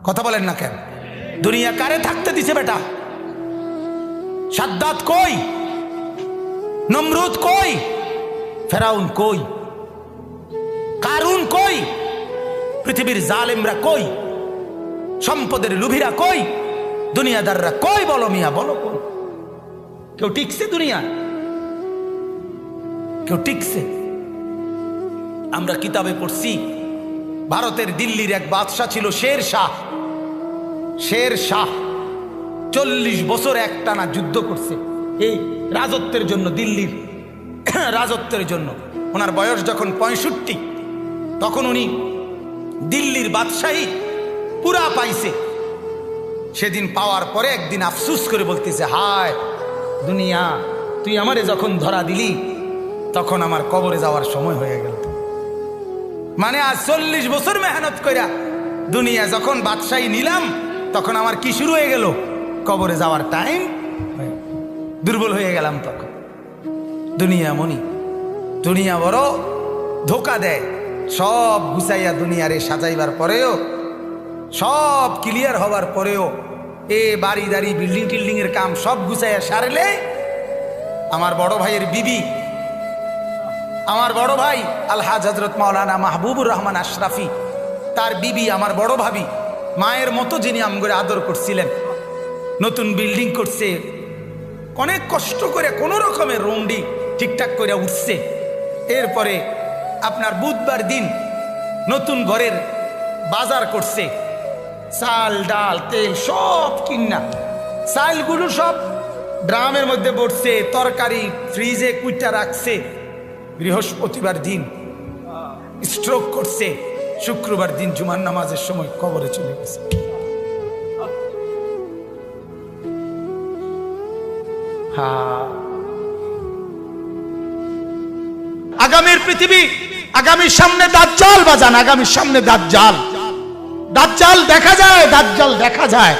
কথা বলেন না কেন? দুনিয়া কারে থাকতে দিছে বেটা? সাদ্দাত কই? নমরুদ কই? ফেরাউন কই? কারুন কই? পৃথিবীর জালেমরা কই? সম্পদের লুভিরা কই? দুনিয়াদাররা কই? বলো মিয়া, বলো কই? কেউ টিকছে দুনিয়া? কেউ টিকছে? আমরা কিতাবে পড়ছি ভারতের দিল্লির এক বাদশা ছিল শের শাহ। শের শাহ 40 বছর একটানা যুদ্ধ করছে এই রাজত্বের জন্য, দিল্লির রাজত্বের জন্য। ওনার বয়স যখন 65, তখন উনি দিল্লির বাদশাহী পুরা পাইছে। সেদিন পাওয়ার পরে একদিন আফসুস করে বলতেছে, হায় দুনিয়া, তুই আমারে যখন ধরা দিলি তখন আমার কবরে যাওয়ার সময় হয়ে গেল। মানে আজ 40 বছর মেহনত কইরা দুনিয়া যখন বাদশাহী নিলাম, তখন আমার কি শুরু হয়ে গেল? কবরে যাওয়ার টাইম। দুর্বল হয়ে গেলাম তখন। দুনিয়া মনি, দুনিয়া বড় ধোকা দেয়। সব গুছাইয়া দুনিয়ারে সাজাইবার পরেও, সব ক্লিয়ার হবার পরেও, বাড়ি দাড়ি বিল্ডিং টিল্ডিং এর কাম সব গুছাইয়া সারলে আমার বড় ভাইয়ের বিবি, আমার বড় ভাই আলহাজ হযরত মাওলানা মাহবুবুর রহমান আশরাফি, তার বিবি আমার বড় ভাবি, মায়ের মতো যিনি আমগরে আদর করছিলেন, নতুন বিল্ডিং করছে, অনেক কষ্ট করে কোনো রকমের রুমডি ঠিকঠাক করে উঠছে। এরপরে আপনার বুধবার দিন নতুন ঘরের বাজার করছে, চাল ডাল তেল সব কিনা, চালগুলো সব ড্রামের মধ্যে পড়ছে, তরকারি ফ্রিজে কুইটা রাখছে। বৃহস্পতিবার দিন স্ট্রোক করছে, শুক্রবার দিন জুমার নামাজের সময় কবরে চলে গেছে। আগামীর পৃথিবী, আগামীর সামনে দাজ্জাল বাজান, আগামীর সামনে দাজ্জাল। দাজ্জাল দেখা যায়, দাজ্জাল দেখা যায়,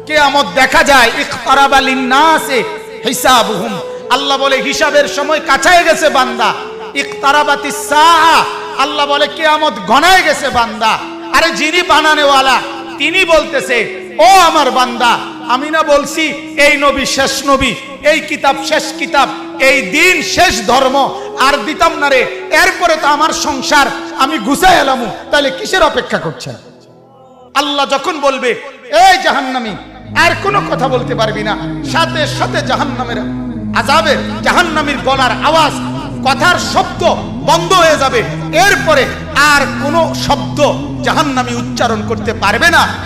কিয়ামত দেখা যায়। ইকতারাবা লিন্নাসে হিসাবুহুম, আল্লাহ বলে হিসাবের সময় কাছায় গেছে বান্দা। ইকতারাবাতিস সাআ, আল্লাহ বলে কিয়ামত ঘনায় গেছে বান্দা। আরে যিনি বানানেওয়ালা তিনি বলতেছে, ও আমার বান্দা, আমি না বলছি এই নবী শেষ নবী, এই কিতাব শেষ কিতাব, এই দিন শেষ ধর্ম, আর দিতাম না রে। এরপরে তো আমার সংসার আমি গুছাই এলামু, তাহলে কিসের অপেক্ষা করছেন? আল্লাহ যখন বলবে এই জাহান্নামী, আর কোনো কথা বলতে পারবি না, সাথে সাথে জাহান্নামের আযাবের, জাহান্নামীর গলার আওয়াজ, কথার শব্দ বন্ধ হয়ে যাবে। এরপরে আর কোনো শব্দ জাহান্নামী উচ্চারণ করতে পারবে না।